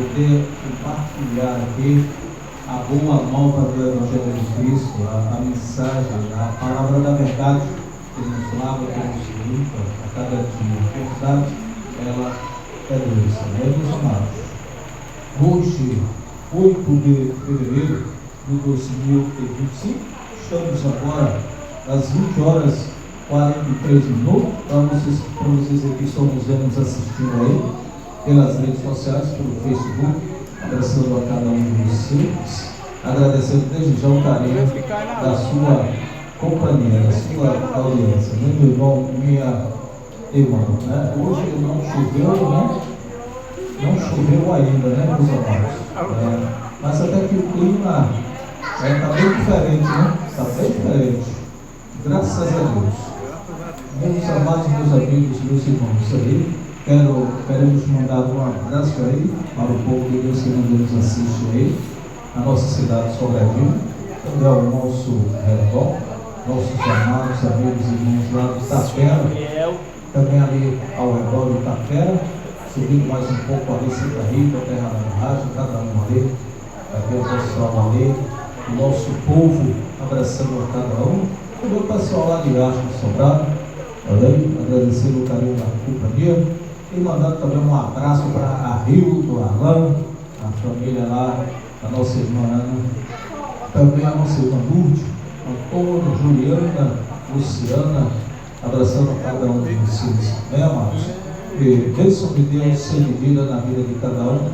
poder compartilhar aqui a boa nova do Evangelho de Cristo, a mensagem, a palavra da verdade que nos lava, que nos limpa a cada dia. A verdade, ela é Deus, meus amados. Hoje, 8 de fevereiro de 2025, estamos agora às 20 horas 43 minutos. Para vocês aqui estão nos assistindo aí pelas redes sociais, pelo Facebook, abraçando a cada um de vocês, agradecendo desde já o carinho da sua companhia, da sua audiência, meu irmão, minha irmã, né? Hoje não choveu, né? Não choveu ainda, né, meus amados? Mas até que o clima está bem diferente, né? Está bem diferente, graças a Deus. Meus amados, meus amigos, meus irmãos aí, queremos mandar um abraço aí para o povo de Deus que nos assiste aí, na nossa cidade de Sobradinho, também ao nosso redor, nossos amados amigos e irmãos lá de Itapera, também ali ao redor de Itapera, subindo mais um pouco ali, Santa Rita, Terra da Rádio, cada um ali, aqui o pessoal ali, o nosso povo abraçando a cada um, o meu pessoal lá de Aço de Sobrado, agradecendo o carinho da companhia. E mandando também um abraço para a Rio do Arlan, a família lá, a nossa irmã Ana, também a nossa irmã Lourdes, Antônio, Juliana, Luciana, abraçando a cada um de vocês, né, amados? E bênção de Deus ser vivida na vida de cada um,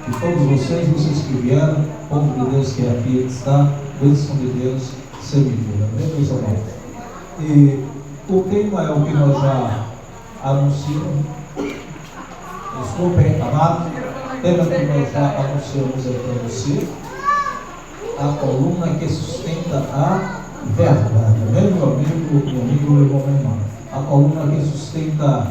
de todos vocês que vieram, povo de Deus que aqui está, bênção de Deus ser vivida, né, meus amados? E o tema é o que nós já anunciamos. Estou bem amado, tema que nós já anunciamos aí para você, a coluna que sustenta a verdade, meu amigo, meu irmão, minha irmã, a coluna que sustenta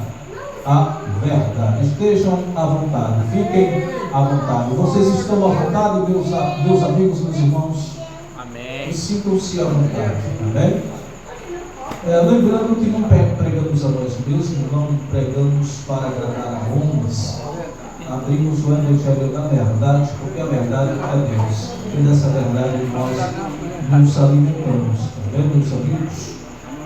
a verdade. Estejam à vontade, fiquem à vontade, vocês estão à vontade, meus amigos, meus irmãos, amém. E sintam-se à vontade, amém? Lembrando que não pregamos a nós mesmos, não pregamos para agradar a homens, abrimos o Evangelho da verdade, porque a verdade é Deus, e dessa verdade nós nos alimentamos, também, meus amigos.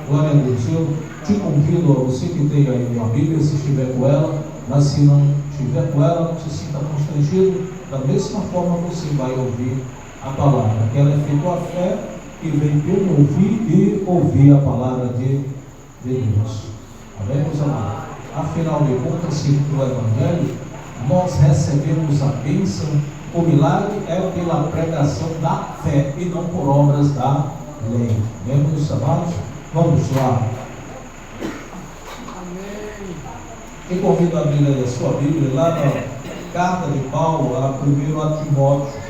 Glória a Deus. Eu te convido, a você que tem aí uma Bíblia, se estiver com ela, mas se não estiver com ela, não se sinta constrangido, da mesma forma você vai ouvir a palavra, que ela é feita a fé, que vem pelo ouvir e ouvir a palavra de Deus. Amém, meus amados? Afinal de contas, segundo o Evangelho, nós recebemos a bênção, o milagre é pela pregação da fé e não por obras da lei. Amém, meus amados? Vamos lá. Quem convida a abrir a sua Bíblia, lá na carta de Paulo, a 1 a Timóteo,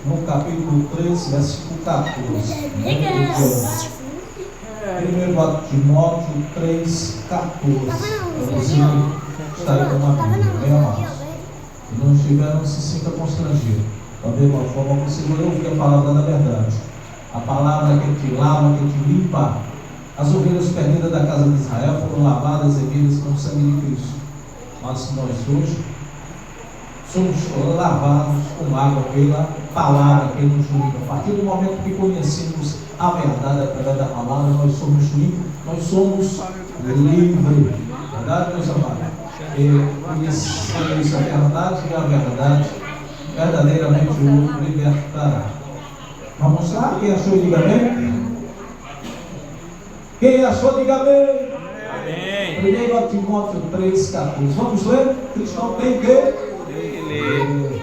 no capítulo 3, versículo 14. 1 a Timóteo 3, 14. Você está aí com uma Bíblia, bem amados. Se não estiver, não se sinta constrangido. Da mesma forma, você vai ouvir a palavra da verdade. A palavra que te lava, que te limpa. As ovelhas perdidas da casa de Israel foram lavadas e remidas com o sangue de Cristo. Mas nós hoje somos lavados com água pela palavra que nos limpa. A partir do momento que conhecemos a verdade através da palavra, nós somos limpos, nós somos livres. Verdade, meus amados? Conhecereis a verdade e a verdade verdadeiramente o libertará. Vamos lá? Quem achou, diga amém. Quem achou, diga amém. Amém. 1 Timóteo 3, 14. Vamos ler? O cristão tem que ler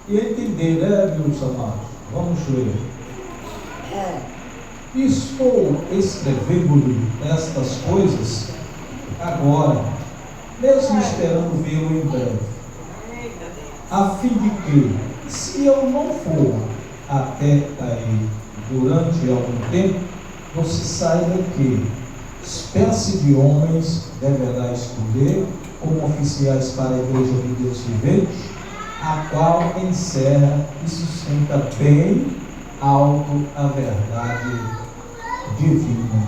e entender, né, meus amados? Vamos ler. Estou escrevendo-lhe estas coisas agora, mesmo esperando vê-lo em breve, a fim de que, se eu não for até aí durante algum tempo, você saiba que espécie de homens deverá escolher como oficiais para a igreja de Deus vivente, a qual encerra e sustenta bem alto a verdade divina.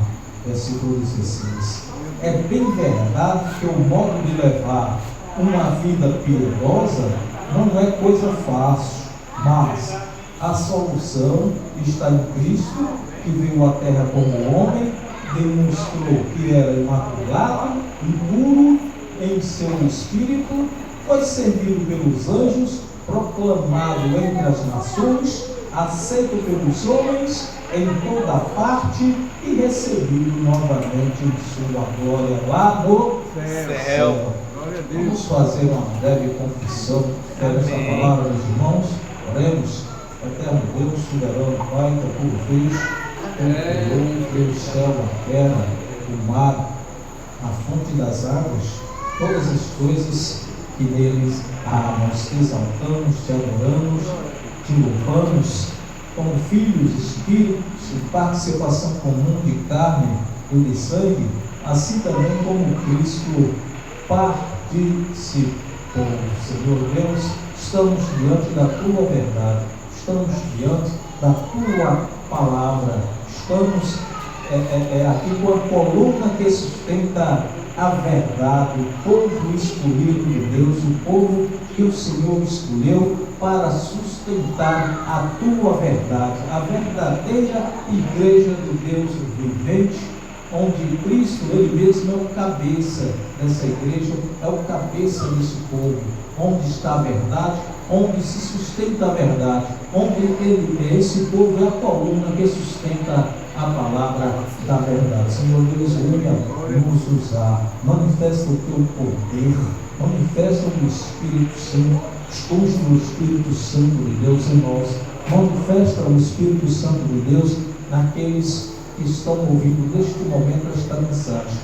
Versículo 16. É bem verdade que o modo de levar uma vida piedosa não é coisa fácil, mas a solução está em Cristo, que veio à terra como homem, demonstrou que era imaculado, impuro em seu espírito, foi servido pelos anjos, proclamado entre as nações, aceito pelos homens em toda parte e recebido novamente em sua glória lá no céu. Vamos fazer uma breve confissão dessa palavra, meus irmãos. Oremos. Eterno Deus, soberano Pai, que tu fez, tu criou o céu, a terra, o mar, a fonte das águas, todas as coisas que neles há. Nós te exaltamos, te adoramos, te louvamos, como filhos, espíritos, em participação comum de carne e de sangue, assim também como Cristo participou. Senhor Deus, estamos diante da tua verdade, estamos diante da tua palavra, estamos aqui com a coluna que sustenta a verdade, o povo escolhido de Deus, o povo que o Senhor escolheu para sustentar a tua verdade, a verdadeira igreja do Deus vivente, onde Cristo, Ele mesmo é o cabeça dessa igreja, é o cabeça desse povo, onde está a verdade, onde se sustenta a verdade, onde esse povo é a coluna que sustenta a palavra da verdade. Senhor Deus, venha nos usar, manifesta o teu poder, manifesta o Espírito Santo, expulsa o Espírito Santo de Deus em nós, manifesta o Espírito Santo de Deus naqueles que estão ouvindo neste momento esta mensagem,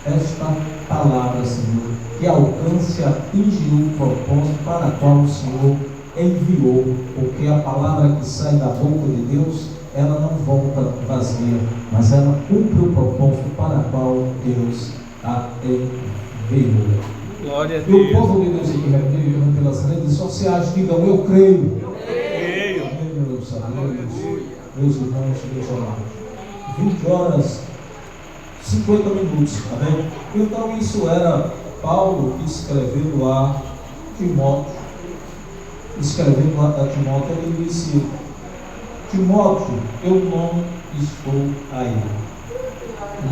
esta palavra, Senhor, que alcance e atinge o propósito para o qual o Senhor enviou, porque a palavra que sai da boca de Deus, ela não volta vazia, mas ela cumpre o propósito para o qual Deus a enviou. Glória a E o Deus. povo de Deus aqui reunido pelas redes sociais, digam: eu creio. Eu creio. Amém, meus amigos, meus irmãos, meus amados. 20 horas, 50 minutos, amém? Então isso era Paulo escrevendo a Timóteo. Escrevendo a Timóteo, ele disse: Timóteo, eu não estou aí.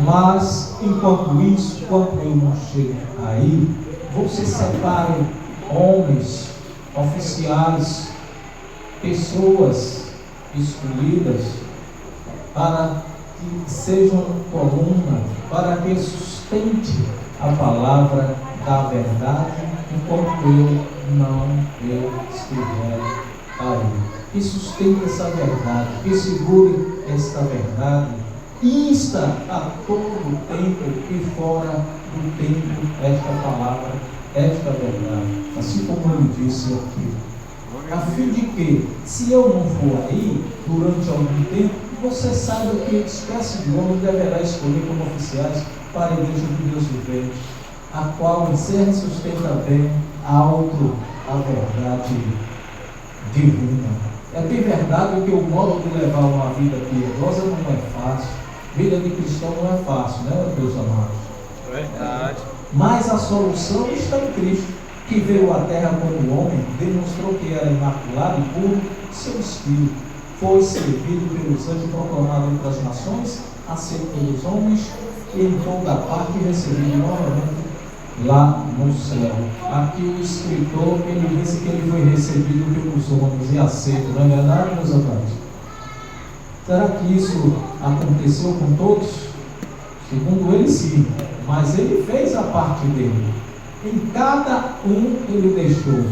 Mas, enquanto isso, quando eu não chego aí, você separe homens, oficiais, pessoas escolhidas para que sejam coluna, para que sustente a palavra da verdade, enquanto eu não estiver aí. Que sustente essa verdade, que segure esta verdade, insta a todo tempo e fora do tempo esta palavra, esta verdade, assim como ele disse aqui, a fim de que, se eu não for aí, durante algum tempo, você saiba que espécie de homem deverá escolher como oficiais para a igreja de Deus vivente, a qual encerra e sustenta bem a verdade divina. É bem verdade que o modo de levar uma vida piedosa não é fácil, vida de cristão não é fácil, né, meus amados? Verdade. Mas a solução está em Cristo, que veio à terra como homem, demonstrou que era imaculado e puro, seu espírito foi servido pelos anjos, proclamado entre as nações, aceito pelos homens, e em toda parte recebido novamente lá no céu. Aqui o escritor, ele disse que ele foi recebido pelos homens e aceito, não é verdade, meus amados? Será que isso aconteceu com todos? Segundo ele, sim, mas ele fez a parte dele. Em cada um ele deixou.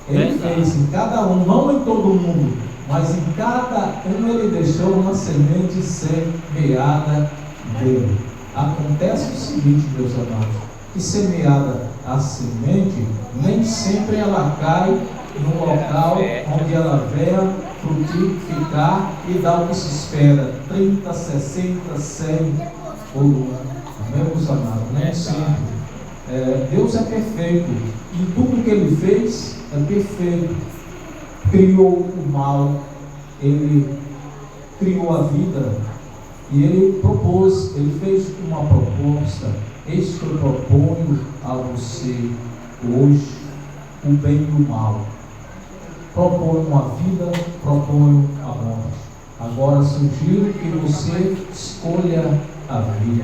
Ele fez em cada um, não em todo mundo, mas em cada um ele deixou uma semente semeada dele. Acontece o seguinte, meus amados, que semeada a semente, nem sempre ela cai no local onde ela venha frutificar e dar o que se espera, 30, 60, 100 por ano. Amém, meus amados? Nem sempre. Deus é perfeito, em tudo que Ele fez é perfeito. Criou o mal, Ele criou a vida e Ele propôs, Ele fez uma proposta. Eis que eu proponho a você hoje o bem e o mal. propõe uma vida, propõe a morte. Agora sugiro que você escolha a vida.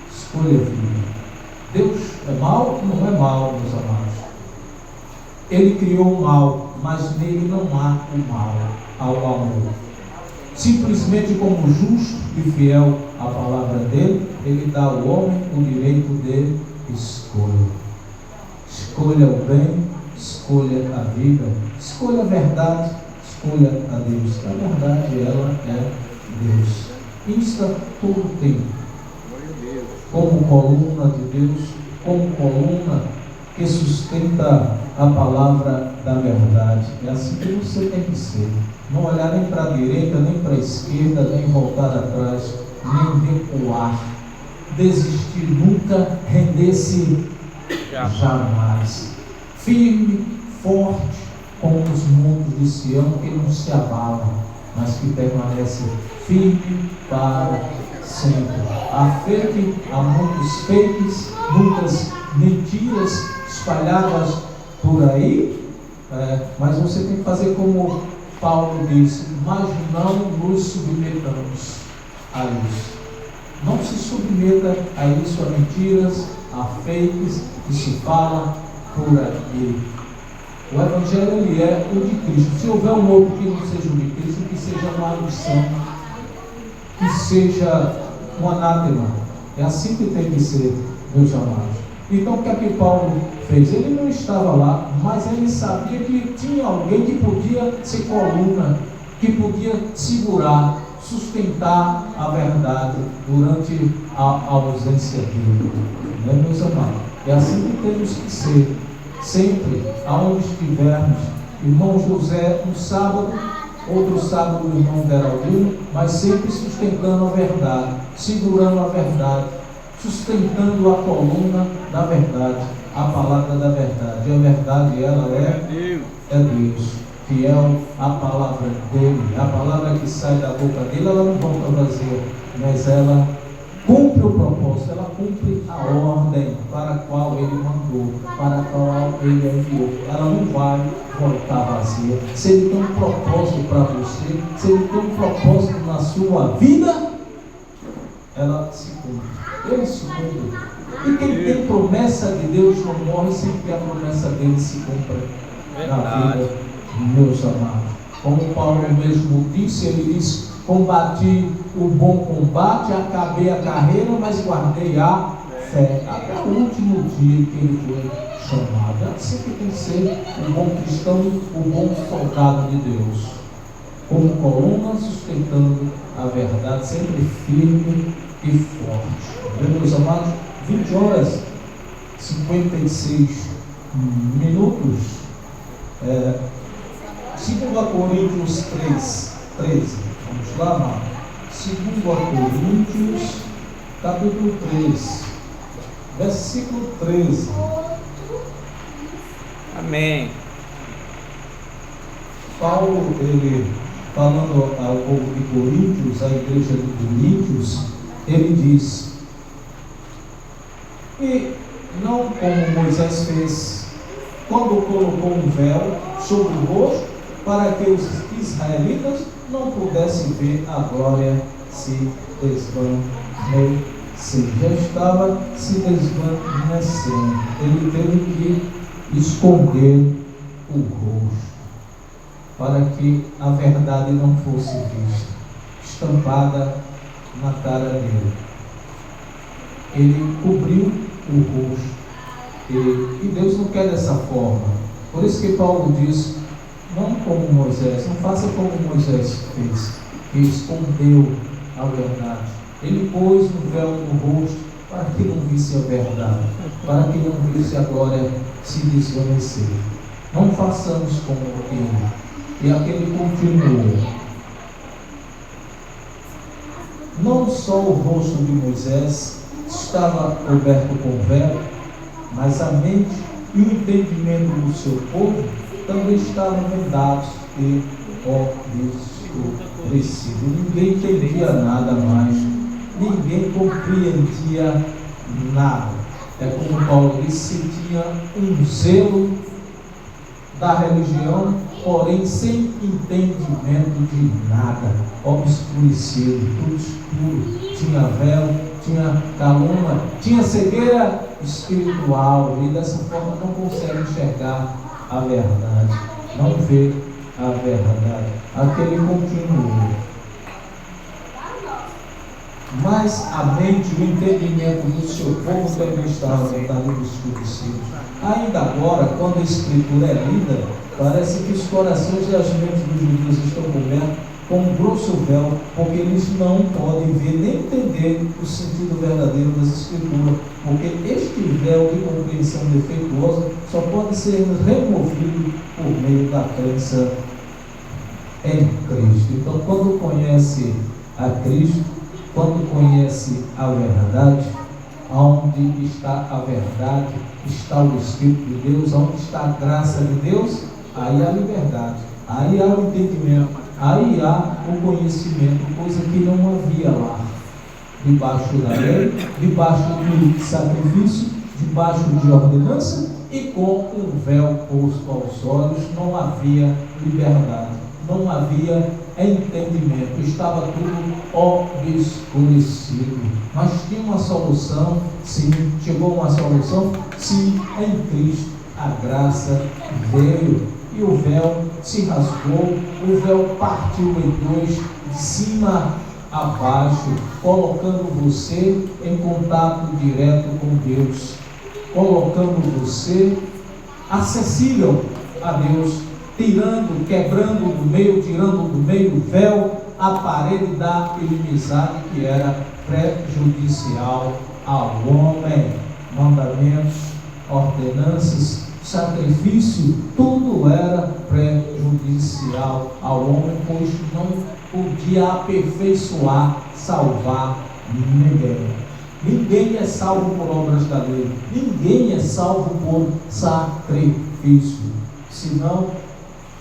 Escolha a vida. Deus é mau? Não é mau, meus amados. Ele criou o mal, mas nele não há o mal, há o amor. Simplesmente como justo e fiel à palavra dele, ele dá ao homem o direito de escolha. Escolha o bem, escolha a vida, escolha a verdade, escolha a Deus. A verdade, ela é Deus. Insta todo o tempo, como coluna de Deus, como coluna que sustenta a palavra da verdade. É assim que você tem que ser. Não olhar nem para a direita, nem para a esquerda, nem voltar atrás, nem recuar. Desistir nunca, render-se jamais. Firme, forte, como os montes de Sião, que não se abalam, mas que permanece firme para sempre. Há muitos fakes, muitas mentiras espalhadas por aí, mas você tem que fazer como Paulo disse, mas não nos submetamos a isso. Não se submeta a isso, a mentiras, a fakes que se fala por aí. O Evangelho ele é o de Cristo. Se houver um outro que não seja o de Cristo, que seja uma alução, que seja um anátema. É assim que tem que ser, meus amados. Então o que é que Paulo fez? Ele não estava lá, mas ele sabia que tinha alguém que podia ser coluna, que podia segurar, sustentar a verdade durante a ausência dele. Não é, meus amados? É assim que temos que ser. Sempre, aonde estivermos. Irmão José, um sábado, outro sábado o irmão Geraldino, mas sempre sustentando a verdade, segurando a verdade, sustentando a coluna da verdade, a palavra da verdade. E a verdade, ela é Deus, fiel à palavra dele. A palavra que sai da boca dele, ela não volta vazia, mas ela cumpre o propósito, ela cumpre a ordem para a qual ele mandou, para a qual ele enviou. Ela não vai voltar vazia. Se ele tem um propósito para você, se ele tem um propósito na sua vida, ela se cumpre. Ele se cumpre. E quem tem promessa de Deus não morre sem que a promessa dele se cumpra na vida, meus amados. Como Paulo mesmo disse, ele disse: combati o bom combate, acabei a carreira, mas guardei a fé. Até o último dia que ele foi chamado. É assim que tem que ser o bom cristão, o bom soldado de Deus. Como coluna, sustentando a verdade, sempre firme e forte. Meus amados, 20 horas 56 minutos. 2 Coríntios 13. Vamos lá, amado. 2 Coríntios, capítulo 3, versículo 13. Amém. Paulo, ele, falando ao povo de Coríntios, à igreja de Coríntios, ele diz: e não como Moisés fez, quando colocou um véu sobre o rosto, para que os israelitas não pudessem ver a glória se desvanecer. Já estava se desvanecendo. Ele teve que esconder o rosto, para que a verdade não fosse vista, estampada na cara dele. Ele cobriu o rosto. E Deus não quer dessa forma. Por isso que Paulo diz: não como Moisés, não faça como Moisés fez, que escondeu a verdade. Ele pôs um véu no rosto para que não visse a verdade, para que não visse a glória se desvanecer. Não façamos como ele. E aquele continuou. Não só o rosto de Moisés estava coberto com véu, mas a mente e o entendimento do seu povo também estavam vendados e obscurecidos. Ninguém entendia nada mais, ninguém compreendia nada. É como Paulo disse: tinha um zelo da religião, porém sem entendimento de nada, obscurecido, tudo escuro, tinha véu, tinha calúnia, tinha cegueira espiritual, e dessa forma não consegue enxergar a verdade, não vê a verdade. Aquele continuou. Mas a mente, o entendimento do seu povo também estava escurecido. Ainda agora, quando a Escritura é lida, parece que os corações e as mentes dos judeus estão cobertos com um grosso véu, porque eles não podem ver nem entender o sentido verdadeiro das Escrituras, porque este véu de compreensão defeituosa só pode ser removido por meio da crença em Cristo. Então, quando conhece a Cristo, quando conhece a verdade, onde está a verdade, está o Espírito de Deus, onde está a graça de Deus, aí há liberdade, aí há o entendimento, aí há o conhecimento, coisa que não havia lá, debaixo da lei, debaixo do sacrifício, debaixo de ordenança, e com um véu posto aos olhos, não havia liberdade, não havia entendimento, estava tudo obscurecido. Mas tinha uma solução, sim, chegou uma solução, sim, em Cristo a graça veio e o véu se rasgou, o véu partiu em dois, de cima a baixo, colocando você em contato direto com Deus, colocando você acessível a Deus, tirando, quebrando do meio, tirando do meio o véu, a parede da inimizade que era prejudicial ao homem. Mandamentos, ordenanças, sacrifício, tudo era prejudicial ao homem, pois não podia aperfeiçoar, salvar ninguém. Ninguém é salvo por obras da lei, ninguém é salvo por sacrifício, senão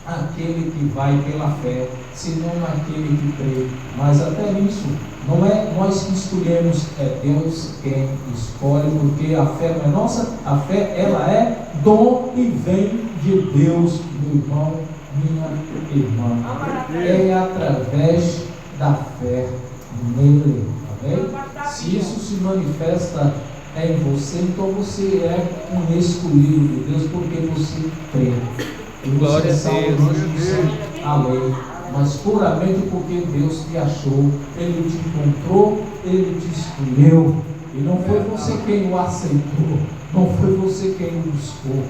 aquele que vai pela fé, senão aquele que crê. Mas até nisso, não é nós que escolhemos, é Deus quem escolhe, porque a fé não é nossa, a fé ela é dom e vem de Deus, meu irmão, minha irmã. É através da fé nele, amém? Se isso se manifesta em você, então você é um escolhido de Deus, porque você crê. Glória a Deus. A lei, mas puramente porque Deus te achou, Ele te encontrou, Ele te escolheu, e não foi você quem o aceitou, não foi você quem o buscou,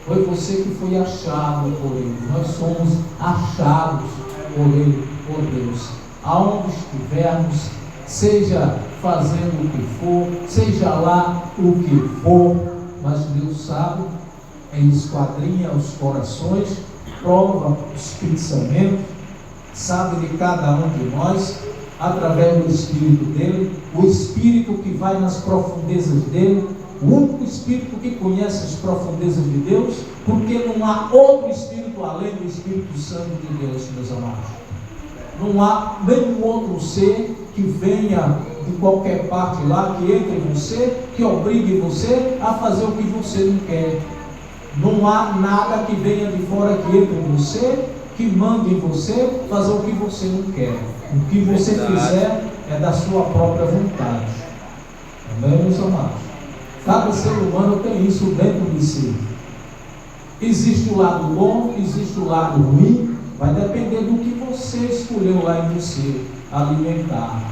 foi você que foi achado por Ele. Nós somos achados por Ele, por Deus, aonde estivermos, seja fazendo o que for, seja lá o que for, mas Deus sabe, Ele esquadrinha os corações, prova os pensamentos, sabe de cada um de nós, através do Espírito dele, o Espírito que vai nas profundezas dele, o único Espírito que conhece as profundezas de Deus, porque não há outro Espírito além do Espírito Santo de Deus, meus amados. Não há nenhum outro ser que venha de qualquer parte lá, que entre em você, que obrigue você a fazer o que você não quer. Não há nada que venha de fora que entre em você, que mande em você fazer o que você não quer. O que você fizer é da sua própria vontade. Amém, meus amados? Cada ser humano tem isso dentro de si. Existe o lado bom, existe o lado ruim, vai depender do que você escolheu lá em você alimentar.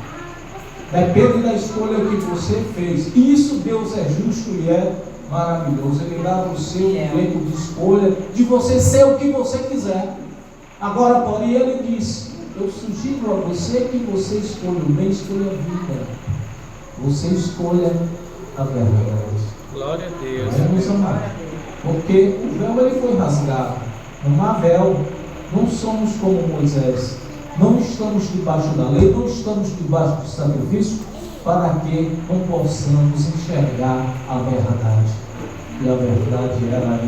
Depende da escolha que você fez. E isso Deus é justo e é maravilhoso. Ele dá o seu direito de escolha, de você ser o que você quiser. Agora, porém, Ele diz: eu sugiro a você que você escolha o bem, escolha a vida. Você escolha a verdade. Glória a Deus. Vamos amar. Porque o véu ele foi rasgado. Não há véu. Não somos como Moisés. Não estamos debaixo da lei, não estamos debaixo do sacrifício, para que não possamos enxergar a verdade. E a verdade ela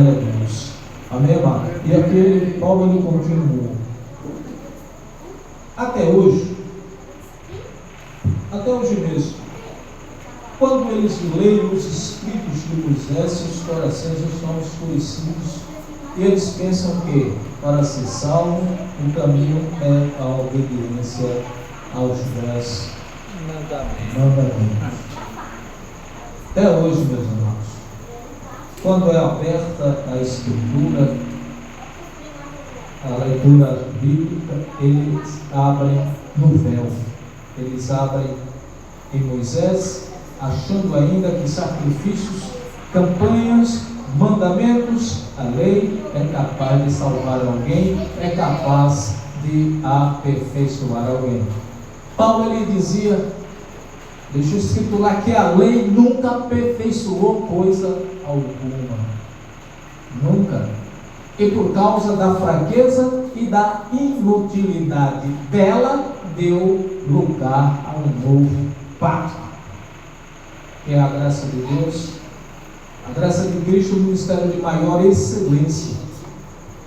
é Deus. Amém, amado? E aquele Paulo ele continuou. Até hoje mesmo, Quando eles leem os escritos de Moisés, seus corações estão escurecidos e eles pensam que, para ser salvo, o caminho é a obediência aos 10 mandamentos. Até hoje, meus irmãos, quando é aberta a Escritura, a leitura bíblica, eles abrem no véu, eles abrem em Moisés, achando ainda que sacrifícios, campanhas, mandamentos, a lei é capaz de salvar alguém, é capaz de aperfeiçoar alguém. Paulo ele dizia, deixa escrito lá, que a lei nunca aperfeiçoou coisa alguma, nunca, e por causa da fraqueza e da inutilidade dela, deu lugar a um novo pacto, que é a graça de Deus, a graça de Cristo, o ministério de maior excelência,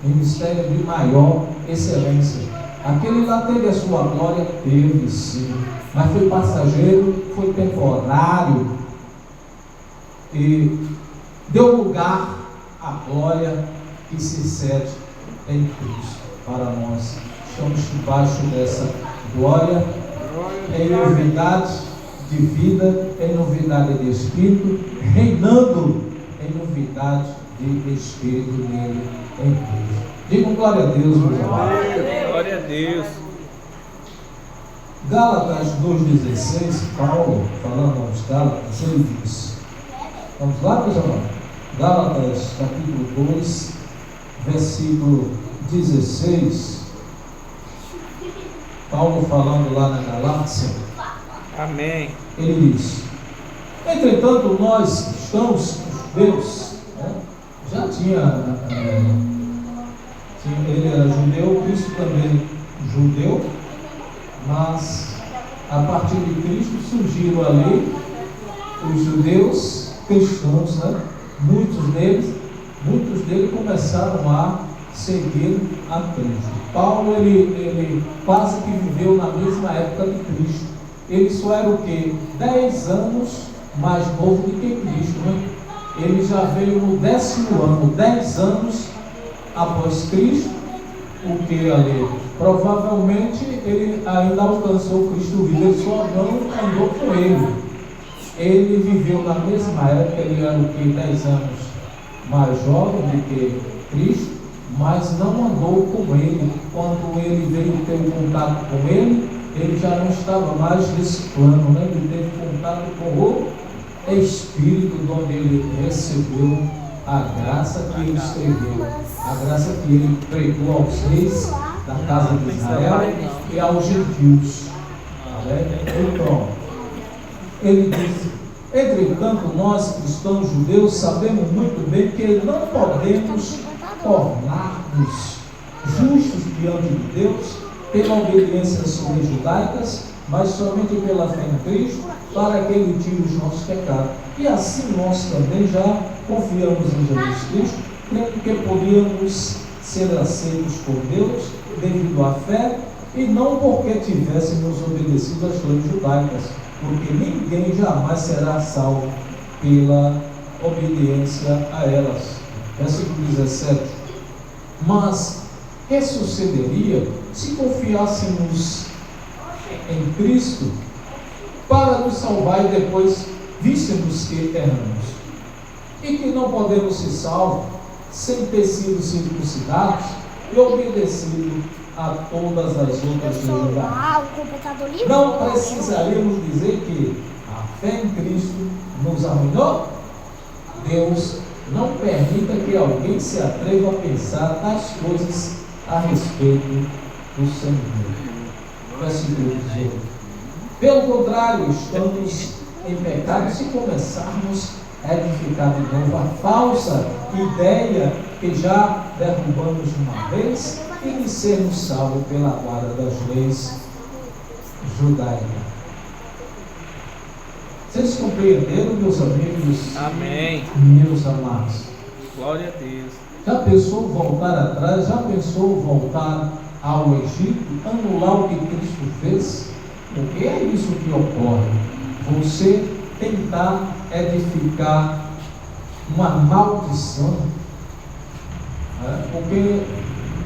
ministério de maior excelência. Aquele lá teve a sua glória, teve sim, mas foi passageiro, foi temporário, e deu lugar à glória que se cede em Cristo. Para nós, estamos debaixo dessa glória, em novidade de vida, em novidade de espírito, reinando em novidade de espírito nele, em Cristo. Digo glória a Deus, meus amados. Glória a Deus. Gálatas 2,16, Paulo, falando aos Gálatas, ele diz, vamos lá, meus amados? Gálatas capítulo 2, versículo 16, Paulo falando lá na Galácia, Amém. ele diz, entretanto nós cristãos, judeus, já ele era judeu, Cristo também judeu, mas a partir de Cristo surgiram ali os judeus cristãos, muitos deles começaram a seguir a Cristo. Paulo ele quase que viveu na mesma época de Cristo. Ele só era o quê? 10 anos mais novo do que Cristo, Ele já veio no 10º ano, 10 anos após Cristo, o que ali? Provavelmente ele ainda alcançou Cristo vivo, ele só não andou com ele. Ele viveu na mesma época, ele era o que? 10 anos mais jovem do que Cristo, mas não andou com ele. Quando ele veio ter um contato com ele, ele já não estava mais nesse plano, Ele teve contato com o Espírito, onde ele recebeu a graça que ele escreveu, a graça que ele pregou aos reis da casa de Israel e aos gentios. Então, ele diz, entretanto nós cristãos judeus sabemos muito bem que não podemos tornar-nos justos diante de Deus pela obediência às leis judaicas, mas somente pela fé em Cristo, para que Ele tire os nossos pecados. E assim nós também já confiamos em Jesus Cristo, crendo que podíamos ser aceitos por Deus devido à fé, e não porque tivéssemos obedecido às leis judaicas, porque ninguém jamais será salvo pela obediência a elas. Versículo 17. Mas que sucederia se confiássemos em Cristo para nos salvar e depois víssemos que erramos, e que não podemos ser salvos sem ter sido circuncidados e obedecido a todas as outras leis? Não precisaríamos dizer que a fé em Cristo nos arruinou? Deus não permita que alguém se atreva a pensar tais coisas a respeito do Senhor. Versículo 18. Pelo contrário, estamos em pecado se começarmos a edificar de novo a falsa ideia que já derrubamos uma vez e de sermos salvos pela guarda das leis judaicas. Vocês compreenderam, meus amigos? Amém. Meus amados? Glória a Deus. Já pensou voltar atrás? Já pensou voltar ao Egito? Anular o que Cristo fez? Porque é isso que ocorre. Você tentar edificar uma maldição, porque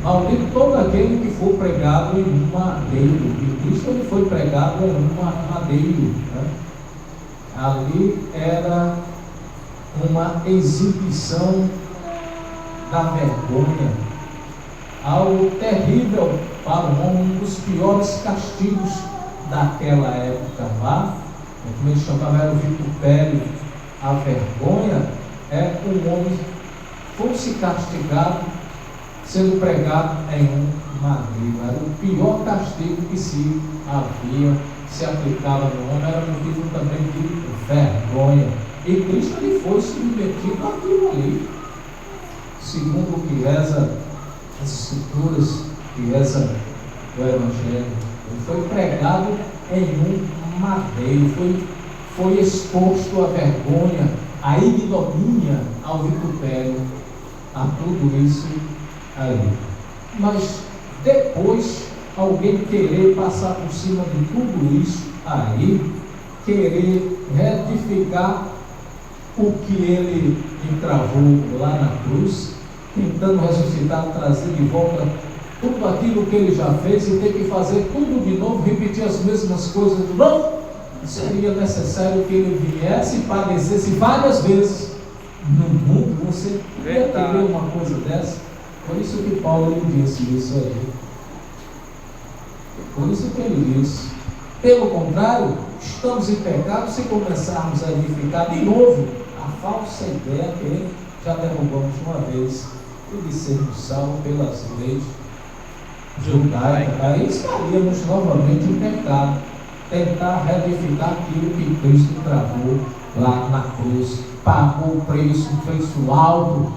maldito todo aquele que for pregado em um madeiro, e Cristo ele foi pregado em um madeiro, ali era uma exibição da vergonha, algo terrível para o homem, um dos piores castigos daquela época lá, como ele chamava, era o vitupério. A vergonha é um homem fosse castigado sendo pregado em um madeiro. Era o pior castigo que se aplicava no homem, era motivo também de vergonha. E Cristo ele foi submetido àquilo ali, segundo o que reza as Escrituras, que reza o Evangelho. Ele foi pregado em um madeiro, foi exposto à vergonha, à ignomínia, ao vitupério, a tudo isso ali. Mas depois alguém querer passar por cima de tudo isso aí, querer retificar o que ele encravou lá na cruz, tentando ressuscitar, trazer de volta tudo aquilo que ele já fez e ter que fazer tudo de novo, repetir as mesmas coisas de novo. Seria necessário que ele viesse e padecesse várias vezes no mundo. Você ia querer uma coisa dessa? Por isso que Paulo ele disse isso aí. Por isso que ele disse: pelo contrário, estamos em pecado se começarmos a edificar de novo a falsa ideia que já derrubamos uma vez, e de sermos salvos pelas leis judaicas. Aí estaríamos novamente em pecado, tentar reedificar aquilo que Cristo travou lá na cruz, pagou o preço, um preço alto,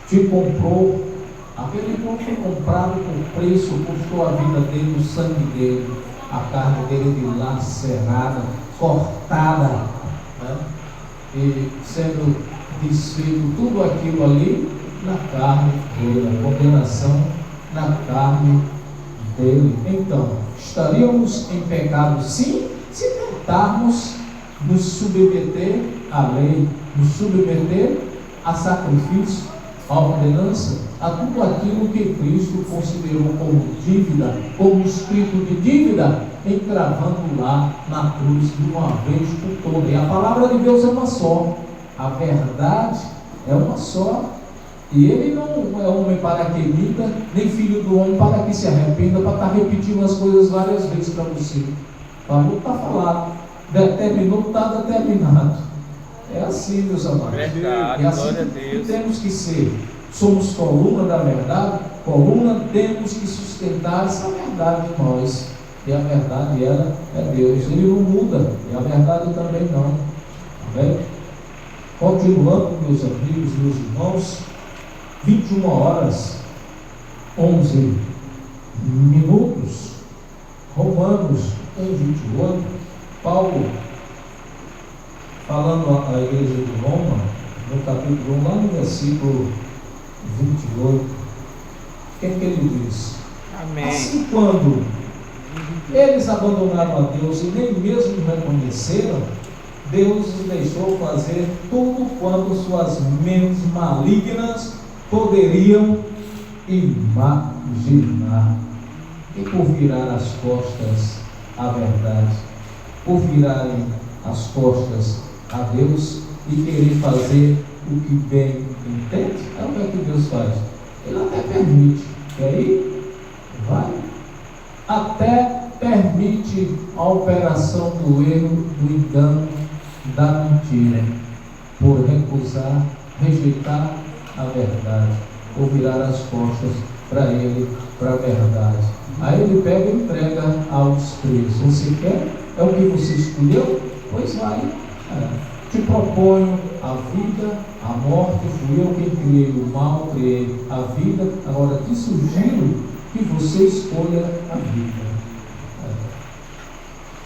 te comprou. Aquele povo foi comprado por preço, custou a vida dele, o sangue dele, a carne dele dilacerada, cortada, e sendo desfeito tudo aquilo ali na carne dele, a condenação na carne dele. Então, estaríamos em pecado sim, se tentarmos nos submeter à lei, nos submeter a sacrifício, a ordenança, a tudo aquilo que Cristo considerou como dívida, como escrito de dívida, encravando lá na cruz de uma vez por toda. E a palavra de Deus é uma só, a verdade é uma só, e ele não é homem para que minta, nem filho do homem para que se arrependa, para estar repetindo as coisas várias vezes para você. Falou, está falado, determinou, está determinado. É assim, meus amados. Verdade, é assim que temos que ser. Somos coluna da verdade, coluna, temos que sustentar essa verdade em nós. E a verdade, ela é Deus. Ele não muda, e a verdade também não. Amém? Continuando, meus amigos, meus irmãos, 21 horas, 11 minutos, Romanos 1:28, Paulo, falando à igreja de Roma, no capítulo 1, lá no versículo 28, o que é que ele diz? Amém. Assim, quando eles abandonaram a Deus e nem mesmo reconheceram, Deus os deixou fazer tudo quanto suas mentes malignas poderiam imaginar. E por virar as costas à verdade, por virarem as costas a Deus e querer fazer o que bem entende, é o que Deus faz. Ele até permite, e aí vai, até permite a operação do erro, do engano, da mentira, por recusar, rejeitar a verdade, ou virar as costas para ele, para a verdade. Aí ele pega e entrega aos presos. Você quer? É o que você escolheu? Pois vai. Te proponho a vida, a morte. Fui eu quem criei o mal, criei a vida. Agora te sugiro que você escolha a vida.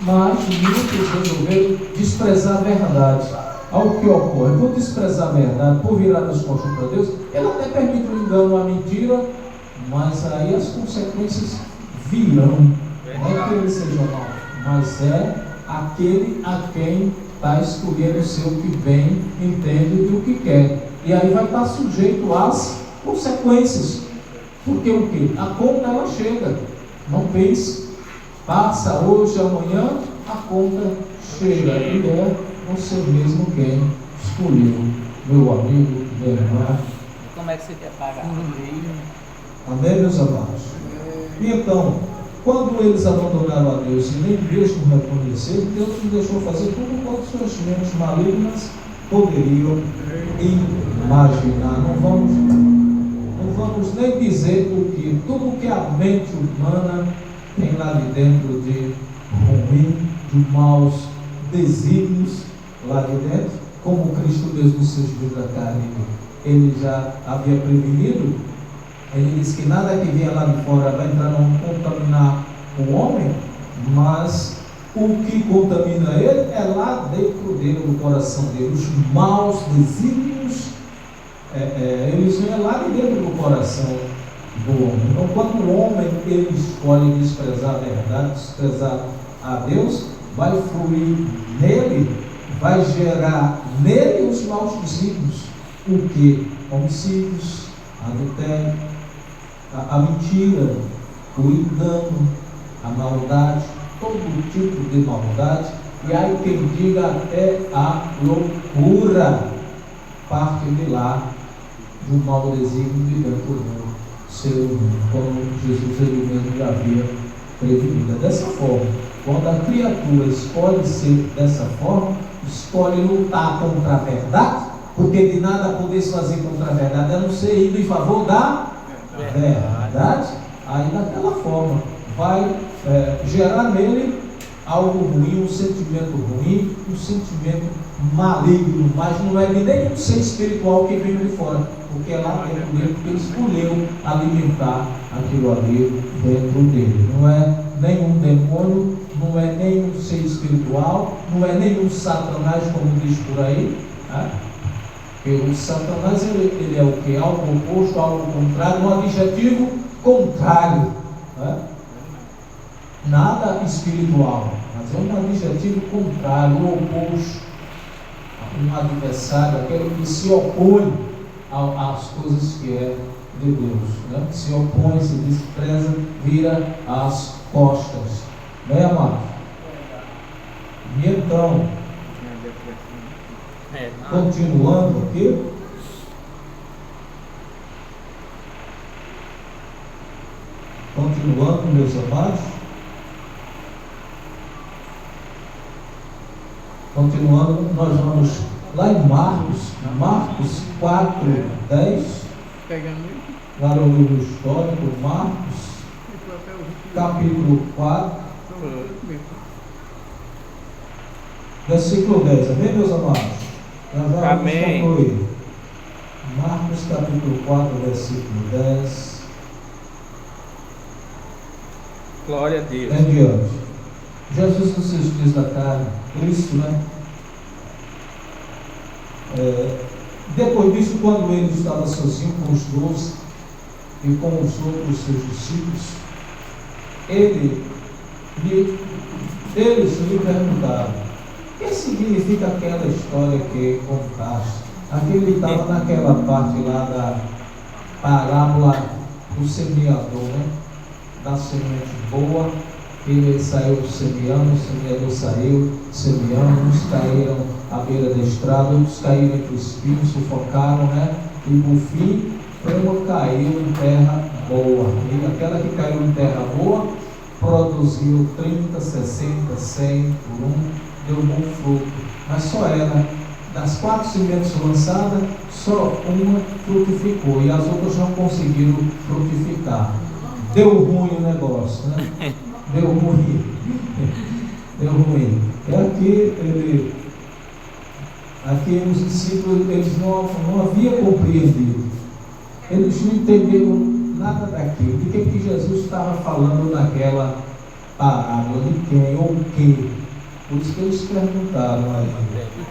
Mas muitos resolveram desprezar a verdade. Ao que ocorre, por desprezar a verdade, por virar as costas para Deus, ele até permite o engano, a mentira, mas aí as consequências virão. Não é que ele seja mal, mas é aquele a quem está escolhendo ser o que vem, entende do que quer. E aí vai estar sujeito às consequências. Porque o que? A conta ela chega. Não pense, passa hoje, amanhã, a conta chega. E é você mesmo quem escolheu, meu amigo, meu irmão. Como é que você quer pagar? Amém, meus amados? E então, quando eles abandonaram a Deus e nem mesmo reconheceram, Deus nos deixou fazer tudo quanto suas mentes malignas poderiam imaginar. Não vamos nem dizer o que, tudo que a mente humana tem lá de dentro de ruim, de maus desígnios lá de dentro, como Cristo mesmo nos seus dias da carne, ele já havia prevenido. Ele disse que nada que vier lá de fora vai entrar, não contaminar o homem, mas o que contamina ele é lá dentro dele, no coração dele. Os maus desígnios, eles vêm lá de dentro do coração do homem. Então, quando o homem ele escolhe desprezar a verdade, desprezar a Deus, vai fluir nele, vai gerar nele os maus desígnios. O que? Homicídios, adultério, a mentira, o engano, a maldade, todo tipo de maldade, e aí quem diga até a loucura, parte de lá do mau desígnio de dentro do ser humano, como Jesus ele mesmo já havia prevenido. É dessa forma, quando a criatura escolhe ser dessa forma, escolhe lutar contra a verdade, porque de nada podeis fazer contra a verdade, a não ser indo em favor da verdade, aí daquela forma vai gerar nele algo ruim, um sentimento ruim, um sentimento maligno, mas não é de nenhum ser espiritual que vem de fora, porque é lá dentro dele, porque ele escolheu alimentar aquilo ali dentro dele. Não é nenhum demônio, não é nenhum ser espiritual, não é nenhum Satanás, como diz por aí, né? Porque o Satanás ele é o que? Algo oposto, algo contrário, um adjetivo contrário, né? Nada espiritual, mas é um adjetivo contrário, um oposto, um adversário, aquele que se opõe às coisas que é de Deus, né? Se opõe, se despreza, vira as costas, né, amado? E então, continuando aqui, meus amados, continuando, nós vamos lá em Marcos 4:10, lá no livro histórico, Marcos, capítulo 4, versículo 10, amém, meus amados? Já Amém. concluir. Marcos capítulo 4, versículo 10. Glória a Deus. Em diante. Jesus nos seus dias da carne, Cristo, né? Depois disso, quando ele estava sozinho com os 12 e com os outros seus discípulos, eles lhe perguntaram: o que significa aquela história que contaste? Aqui ele estava naquela parte lá da parábola do semeador, né? Da semente boa, ele saiu semeando, o semeador saiu semeando, uns caíram à beira da estrada, outros caíram entre os espinhos, sufocaram, né? E por fim, uma caiu em terra boa. E aquela que caiu em terra boa produziu 30, 60, 100 por um, deu bom fruto. Mas só ela, das 4 sementes lançadas, só uma frutificou e as outras não conseguiram frutificar. Deu ruim o negócio, né? Deu ruim. Deu ruim. Aqui os discípulos, eles não haviam compreendido. Eles não entenderam nada daquilo. De que Jesus estava falando naquela parábola, de quem ou o que. Por isso que eles perguntaram aí.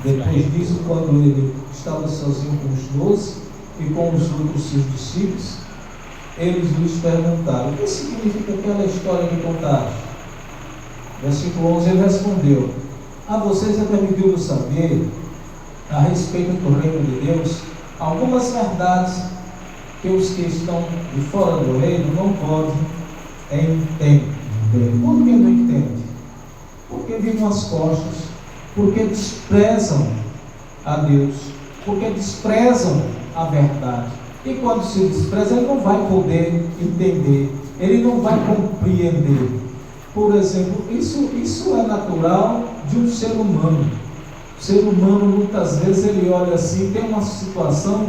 Depois disso, quando ele estava sozinho com os 12 e com os outros seus discípulos, eles lhes perguntaram: o que significa aquela história que contaste? Versículo 11, ele respondeu: A vocês é permitido saber, a respeito do reino de Deus, algumas verdades que os que estão de fora do reino não podem entender. Por que não entendem? Porque viram as costas, porque desprezam a Deus, porque desprezam a verdade. E quando se despreza, ele não vai poder entender, ele não vai compreender. Por exemplo, isso é natural de um ser humano. O ser humano, muitas vezes, ele olha assim, tem uma situação,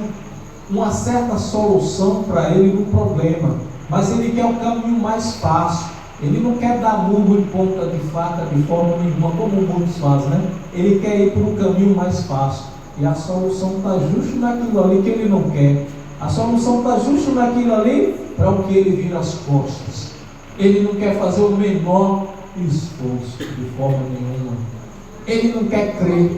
uma certa solução para ele no problema, mas ele quer o caminho mais fácil. Ele não quer dar murro em ponta de faca de forma nenhuma, como muitos fazem, né? Ele quer ir para o caminho mais fácil. E a solução está justo naquilo ali que ele não quer. A solução está justo naquilo ali para o que ele vira as costas. Ele não quer fazer o menor esforço de forma nenhuma. Ele não quer crer.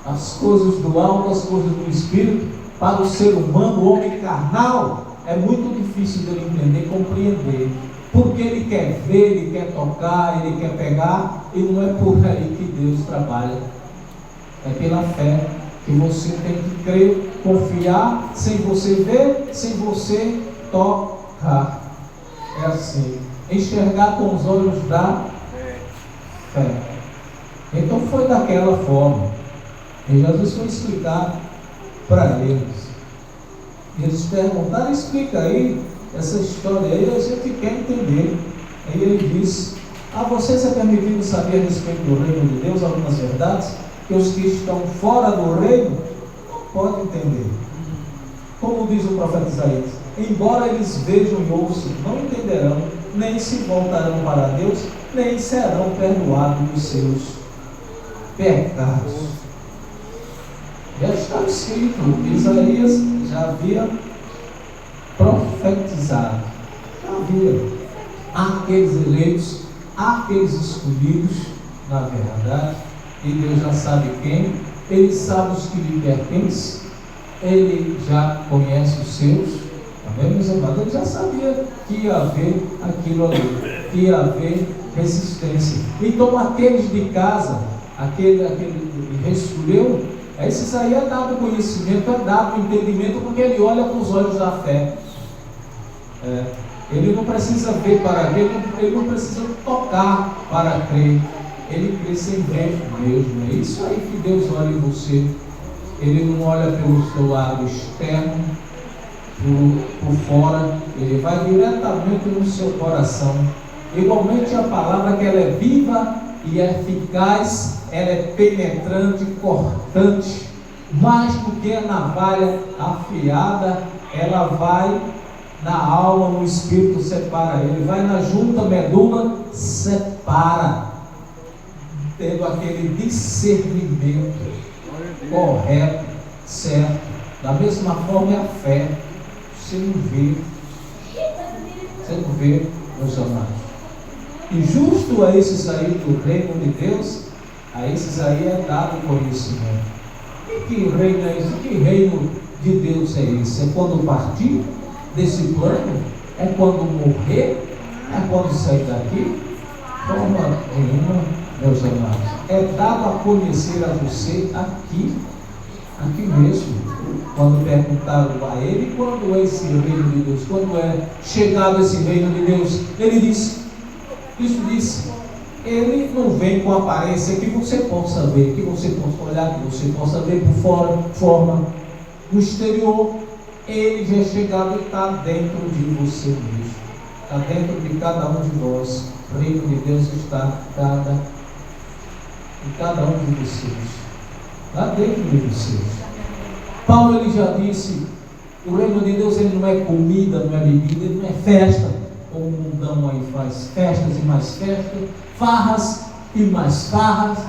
As coisas do alto, as coisas do Espírito, para o ser humano, o homem carnal, é muito difícil dele entender, compreender. Porque ele quer ver, ele quer tocar, ele quer pegar, e não é por aí que Deus trabalha. É pela fé que você tem que crer, confiar, sem você ver, sem você tocar. É assim, enxergar com os olhos da fé. Então foi daquela forma. E Jesus foi explicar para eles. Eles perguntaram: explica aí essa história aí, a gente quer entender. Aí ele disse: a vocês é permitido saber a respeito do reino de Deus algumas verdades que os que estão fora do reino não podem entender. Como diz o profeta Isaías: embora eles vejam e ouçam, não entenderão, nem se voltarão para Deus, nem serão perdoados dos seus pecados. Já está escrito, Isaías já havia profetizado, já havia aqueles eleitos, aqueles escolhidos, na verdade, e Deus já sabe quem, Ele sabe os que lhe pertencem, Ele já conhece os seus, também, meus amados, Ele já sabia que ia haver aquilo ali, que ia haver resistência. Então aqueles de casa, aquele que escolheu, esses aí é dado conhecimento, é dado entendimento, porque ele olha com os olhos da fé. Ele não precisa ver para crer, ele não precisa tocar para crer. Ele crê sem ver mesmo. É isso aí que Deus olha em você. Ele não olha pelo seu lado externo, por fora. Ele vai diretamente no seu coração. Igualmente a palavra, que ela é viva e eficaz, ela é penetrante, cortante, mais do que a navalha afiada. Ela vai na alma, no espírito, separa ele, vai na junta, medula, separa, tendo aquele discernimento correto, certo. Da mesma forma é a fé. Você não vê, meus amados. E justo a esses aí do reino de Deus, a esses aí é dado conhecimento. E que reino é esse? Que reino de Deus é esse? É quando partir desse plano? É quando morrer? É quando sair daqui? Forma nenhuma, meus amados. É dado a conhecer a você aqui mesmo. Quando perguntaram a ele, quando é esse reino de Deus? Quando é chegado esse reino de Deus? Ele disse, isso disse, ele não vem com aparência que você possa ver, que você possa olhar, que você possa ver por fora, forma, no exterior. Ele já é chegado e está dentro de você mesmo, está dentro de cada um de nós. O reino de Deus está em cada um de vocês, está dentro de vocês. Paulo, ele já disse, o reino de Deus, ele não é comida, não é bebida, ele não é festa. O mundão aí faz festas e mais festas, farras e mais farras,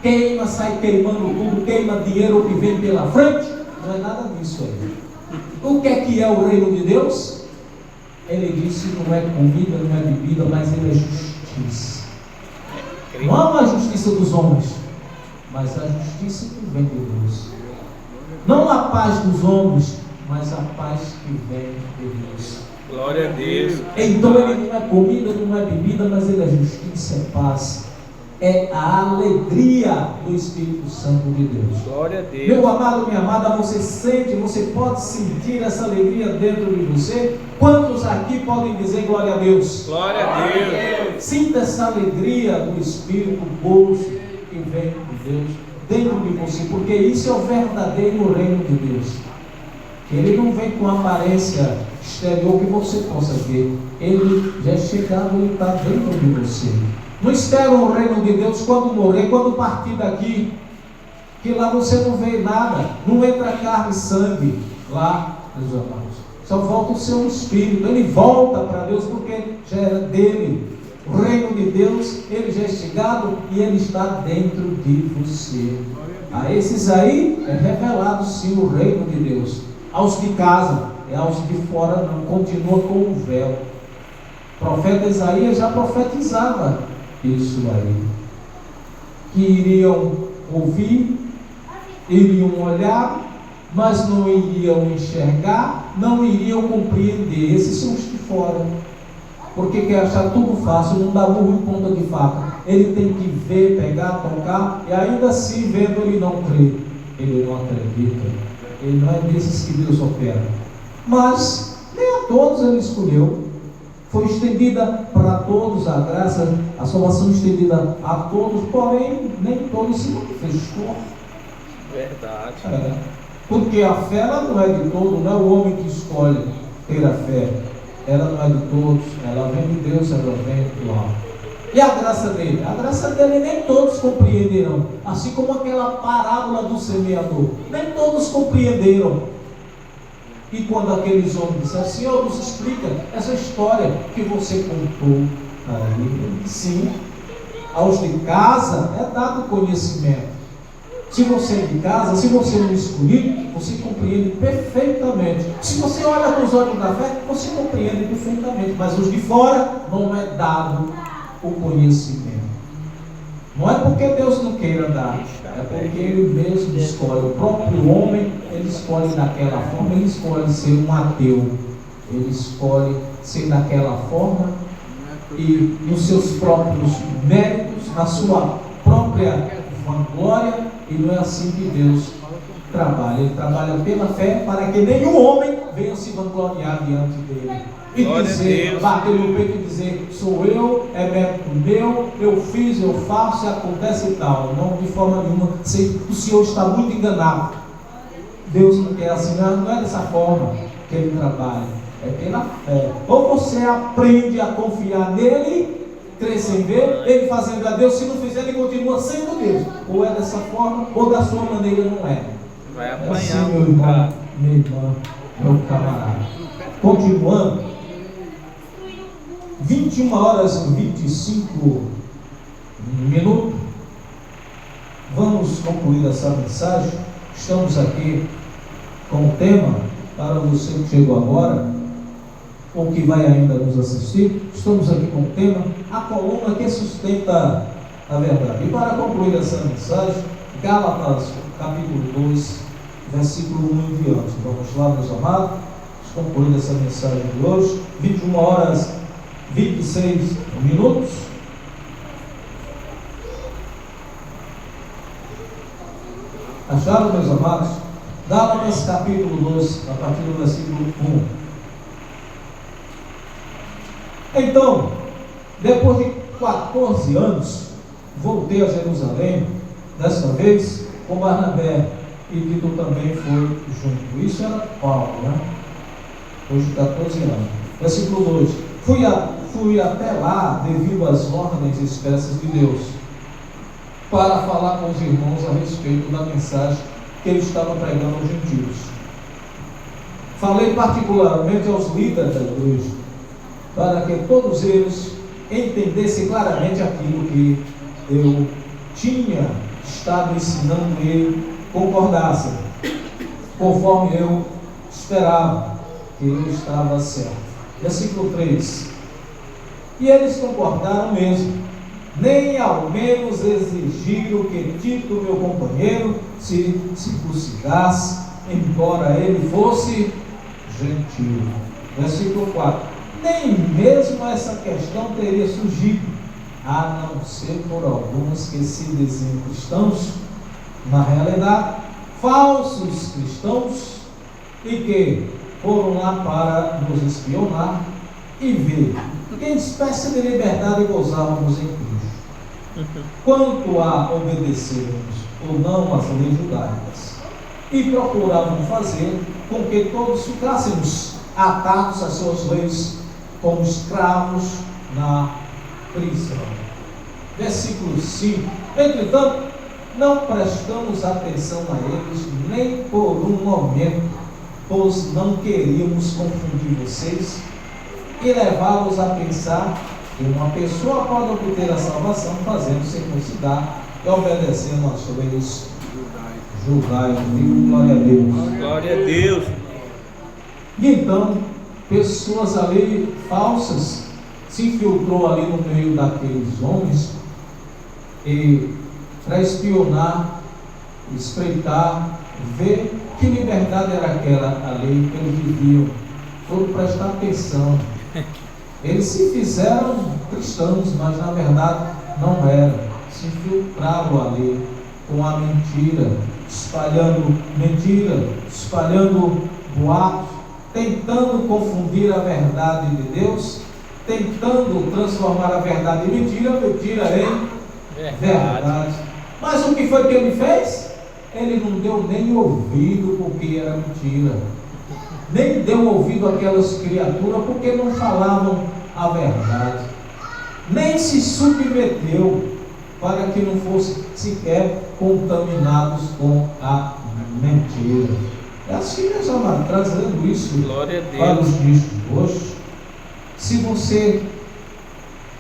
queima, sai queimando tudo, queima dinheiro que vem pela frente. Não é nada disso aí. O que é o reino de Deus? Ele disse, não é comida, não é bebida, mas ele é justiça. Não a justiça dos homens, mas a justiça que vem de Deus. Não a paz dos homens, mas a paz que vem de Deus. Glória a Deus. Então ele não é comida, não é bebida, mas ele é justiça, é paz. é a alegria do Espírito Santo de Deus. Glória a Deus. Meu amado, minha amada, você pode sentir essa alegria dentro de você? Quantos aqui podem dizer glória a Deus? Glória a Deus. Sinta essa alegria do Espírito gozo que vem de Deus dentro de você, porque isso é o verdadeiro reino de Deus. Ele não vem com aparência exterior que você possa ver. Ele já é chegado, ele está dentro de você. Não espera o reino de Deus quando morrer, quando partir daqui, que lá você não vê nada, não entra carne e sangue lá, meus amados. Só volta o seu espírito, ele volta para Deus porque já era dele. O reino de Deus, ele já é chegado e ele está dentro de você. A esses aí é revelado sim o reino de Deus. Aos de casa, aos de fora não, continua com o véu. O profeta Isaías já profetizava isso aí, que iriam ouvir, iriam olhar, mas não iriam enxergar, não iriam compreender. Esses são os de fora, porque quer achar tudo fácil, não dá burro em ponta de faca. Ele tem que ver, pegar, tocar, e ainda assim vendo ele não crê, ele não acredita, ele não é desses que Deus opera. Mas nem a todos ele escolheu. Foi estendida para todos a graça, a salvação estendida a todos, porém nem todos se manifestou. Verdade. Porque a fé ela não é de todo, não é o homem que escolhe ter a fé. Ela não é de todos, ela vem de Deus, ela vem do alto. E a graça dele? A graça dele nem todos compreenderão. Assim como aquela parábola do semeador, nem todos compreenderam. E quando aqueles homens disseram: Senhor, nos explica essa história que você contou. Aí, sim, aos de casa é dado conhecimento. Se você é de casa, se você não escolher, você compreende perfeitamente. Se você olha com os olhos da fé, você compreende perfeitamente. Mas os de fora não é dado o conhecimento. Não é porque Deus não queira dar, é porque Ele mesmo escolhe. O próprio homem, ele escolhe daquela forma, ele escolhe ser um ateu. Ele escolhe ser daquela forma e nos seus próprios méritos, na sua própria vanglória, e não é assim que Deus trabalha. Ele trabalha pela fé para que nenhum homem venha se vangloriar diante dele. E dizer, bater no peito e dizer: sou eu, é mérito meu, eu fiz, eu faço e acontece e tal. Não, de forma nenhuma. O Senhor está muito enganado. Deus não quer assim, não é dessa forma que Ele trabalha, é pela fé. Ou você aprende a confiar nele, crescer em ver, ele fazendo a Deus. Se não fizer, ele continua sendo Deus. Ou é dessa forma, ou da sua maneira não é. Vai É apanhar, assim, meu irmão, minha irmã, meu camarada. Continuando, 21 horas e 25 minutos. Vamos concluir essa mensagem. Estamos aqui com o tema, para você que chegou agora, ou que vai ainda nos assistir, estamos aqui com o tema: a coluna que sustenta a verdade. E para concluir essa mensagem, Gálatas, capítulo 2, versículo 1 em diante. Vamos lá, meus amados, concluindo essa mensagem de hoje, 21 horas 26 minutos. Acharam, meus amados? Gálatas, capítulo 2, a partir do versículo 1. Então, depois de 14 anos, voltei a Jerusalém, desta vez com Barnabé, e Tito também foi junto. Isso era Paulo, né? Hoje 14 anos. Versículo 2: Fui até lá devido às ordens expressas de Deus, para falar com os irmãos a respeito da mensagem que ele estava pregando aos gentios. Falei particularmente aos líderes da igreja, para que todos eles entendessem claramente aquilo que eu tinha estado ensinando e ele concordassem, conforme eu esperava que ele estava certo. Versículo 3: E eles concordaram mesmo, nem ao menos exigiram que Tito, meu companheiro, se circuncidasse, embora ele fosse gentil. Versículo 4: Nem mesmo essa questão teria surgido, a não ser por alguns que se dizem cristãos, na realidade, falsos cristãos, e que foram lá para nos espionar e ver que espécie de liberdade gozávamos em Cristo, quanto a obedecermos ou não às leis judaicas, e procuravam fazer com que todos ficássemos atados às suas leis como escravos na prisão. Versículo 5: entretanto, não prestamos atenção a eles nem por um momento, pois não queríamos confundir vocês e levá-los a pensar que uma pessoa pode obter a salvação fazendo circuncidar e obedecendo às leis judaicas. Digo glória a Deus. Glória a Deus. E então, pessoas ali falsas se infiltrou ali no meio daqueles homens e para espionar, espreitar, ver que liberdade era aquela ali que eles viviam. Foram prestar atenção. Eles se fizeram cristãos, mas na verdade não eram. Se infiltraram ali com a mentira, espalhando boatos, tentando confundir a verdade de Deus, tentando transformar a verdade em mentira em verdade. Mas o que foi que ele fez? Ele não deu nem ouvido porque era mentira, nem deu ouvido àquelas criaturas porque não falavam a verdade, nem se submeteu para que não fosse sequer contaminados com a mentira. É assim, meus amados, trazendo isso para os dias de hoje. Se você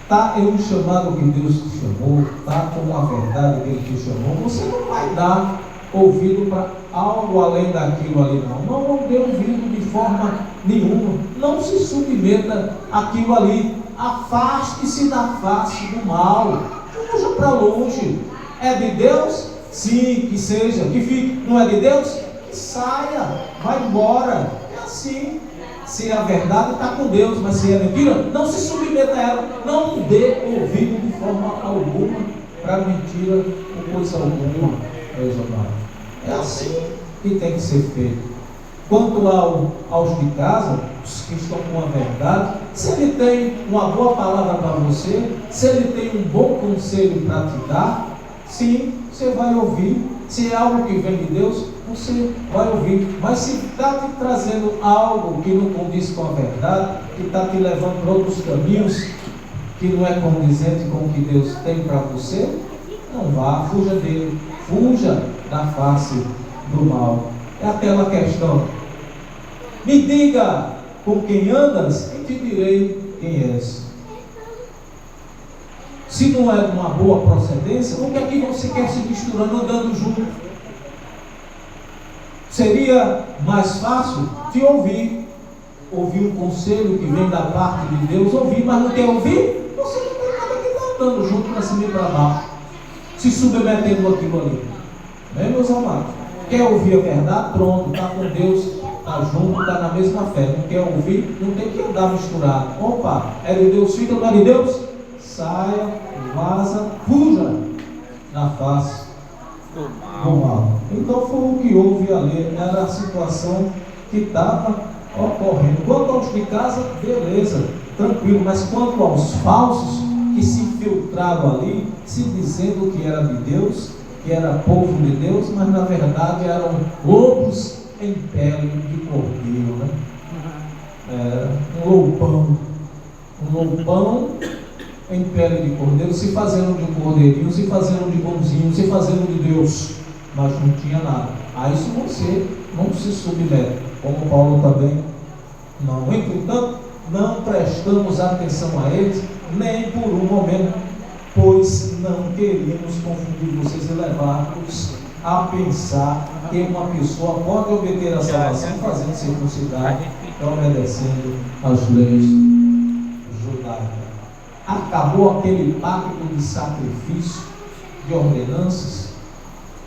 está em um chamado que Deus te chamou, está com a verdade que Ele te chamou, você não vai dar ouvido para algo além daquilo ali, não dê ouvido de forma nenhuma, não se submeta àquilo ali, afaste-se da face do mal, fuja para longe. É de Deus? Sim, que seja, que fique. Não é de Deus? Que saia, vai embora. É assim. Se a verdade está com Deus, mas se é mentira, não se submeta a ela, não dê ouvido de forma alguma para mentira ou coisa alguma, meus amados. É assim que tem que ser feito. Quanto aos de casa, os que estão com a verdade, se ele tem uma boa palavra para você, se ele tem um bom conselho para te dar, sim, você vai ouvir. Se é algo que vem de Deus, você vai ouvir. Mas se está te trazendo algo que não condiz com a verdade, que está te levando para outros caminhos, que não é condizente com o que Deus tem para você, não vá, fuja dele, fuja da face do mal. É aquela questão: me diga com quem andas e te direi quem és. Se não é de uma boa procedência, o que é que você quer se misturando, andando junto? Seria mais fácil te ouvir um conselho que vem da parte de Deus, ouvir, mas não quer ouvir, você não tem nada que estar andando junto para cima e para baixo, se submetendo àquilo ali. Bem, meus amados, quer ouvir a verdade? Pronto, está com Deus, está junto, está na mesma fé. Não quer ouvir? Não tem que andar misturado. Opa, é de Deus, fica, não é de Deus? Saia, vaza, fuja na face do mal. Então foi o que houve ali, era a situação que estava ocorrendo. Quanto aos de casa, beleza, tranquilo, mas quanto aos falsos que se infiltraram ali, se dizendo que era de Deus, que era povo de Deus, mas na verdade eram lobos em pele de cordeiro, né? Um loupão em pele de cordeiro, se fazendo de cordeirinho, se fazendo de bonzinho, se fazendo de Deus, mas não tinha nada. A isso você não se submete, como Paulo também não. Entretanto, não prestamos atenção a eles, nem por um momento, pois não queríamos confundir vocês e levar-vos a pensar que uma pessoa pode obter a salvação fazendo circuncidar e obedecendo às leis judaicas. Acabou aquele pacto de sacrifício, de ordenanças,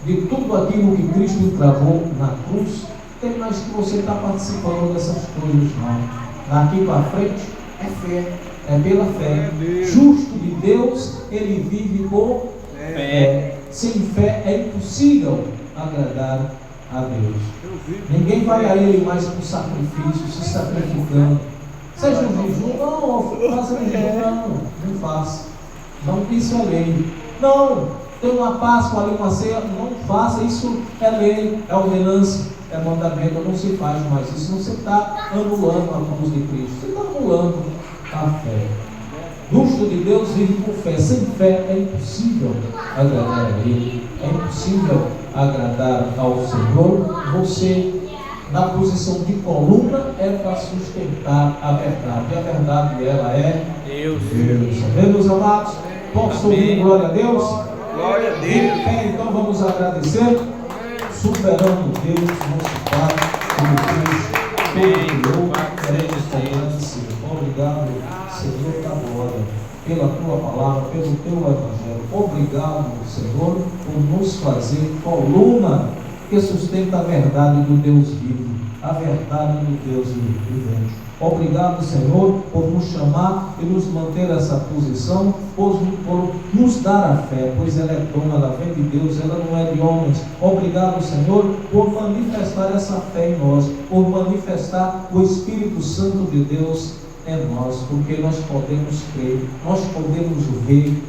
de tudo aquilo que Cristo entregou na cruz. Tem mais que você está participando dessas coisas, não. Daqui para frente é fé. É pela fé. Justo de Deus, ele vive por fé. Sem fé é impossível agradar a Deus. Ninguém vai a Ele mais por sacrifício, se sacrificando. Seja um jejum, não, faça um jejum, não faça. Não, isso é lei. Não, tem uma Páscoa ali, uma ceia, não faça, isso é lei, é ordenança, é mandamento, não se faz mais isso. Você está anulando a cruz de Cristo, você está anulando a fé. Justo de Deus vive por fé. Sem fé é impossível agradar a Ele, é impossível agradar ao Senhor. Você, na posição de coluna, é para sustentar a verdade. E a verdade, ela é Deus. Amém, meus amados? Posso ouvir glória a Deus? Glória a Deus. Então vamos agradecer. Soberano Deus, nosso Pai, que nos fez obrigado, Senhor da glória, pela tua palavra, pelo teu evangelho. Obrigado, Senhor, por nos fazer coluna que sustenta a verdade do Deus vivo, a verdade do Deus vivente. Obrigado, Senhor, por nos chamar e nos manter nessa posição, por nos dar a fé, pois ela é dom, ela vem de Deus, ela não é de homens. Obrigado, Senhor, por manifestar essa fé em nós, por manifestar o Espírito Santo de Deus em nós, porque nós podemos crer, nós podemos ver,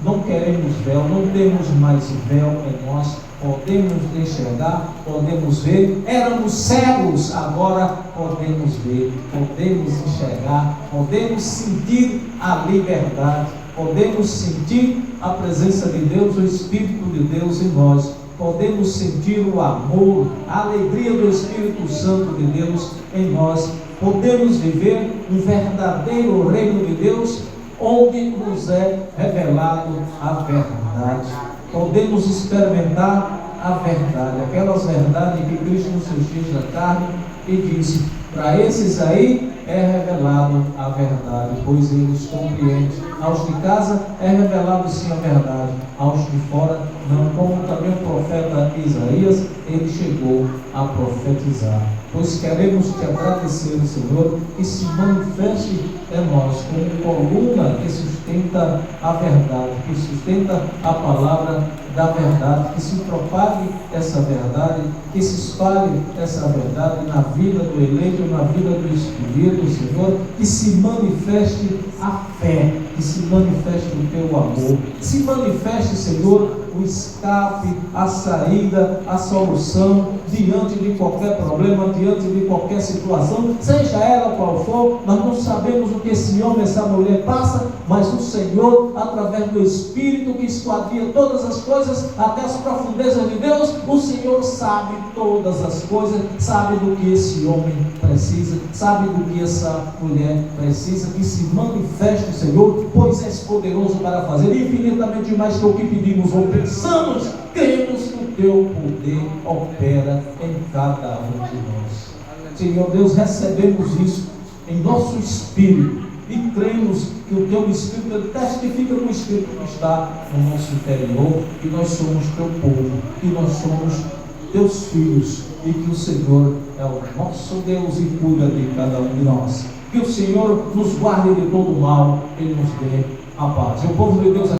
não queremos véu, não temos mais véu em nós, podemos enxergar, podemos ver. Éramos cegos, agora podemos ver, podemos enxergar, podemos sentir a liberdade, podemos sentir a presença de Deus, o Espírito de Deus em nós, podemos sentir o amor, a alegria do Espírito Santo de Deus em nós, podemos viver um verdadeiro reino de Deus, onde nos é revelado a verdade. Podemos experimentar a verdade, aquelas verdades que Cristo nos fez na carne e disse: para esses aí é revelado a verdade, pois eles compreendem. Aos de casa é revelado sim a verdade, aos de fora não, como também o profeta Isaías, ele chegou a profetizar. Pois queremos te agradecer, Senhor, que se manifeste em nós como coluna que sustenta a verdade, que sustenta a palavra da verdade, que se propague essa verdade, que se espalhe essa verdade na vida do eleito, na vida do escolhido, Senhor, que se manifeste a fé, que se manifeste o teu amor, se manifeste, Senhor, o escape, a saída, a solução diante de qualquer problema, diante de qualquer situação, seja ela qual for. Nós não sabemos o que esse homem, essa mulher passa, mas o Senhor, através do Espírito que esquadria todas as coisas até as profundezas de Deus, o Senhor sabe todas as coisas, sabe do que esse homem precisa, sabe do que essa mulher precisa. Que se manifeste, Senhor, pois és poderoso para fazer infinitamente mais do que pedimos ou pensamos. Cremos que o teu poder opera em cada um de nós. Senhor Deus, recebemos isso em nosso espírito e cremos que o teu Espírito testifica no Espírito que está no nosso interior, que nós somos teu povo, que nós somos teus filhos e que o Senhor é o nosso Deus e cuida de cada um de nós. Que o Senhor nos guarde de todo mal e nos dê a paz. E o povo de Deus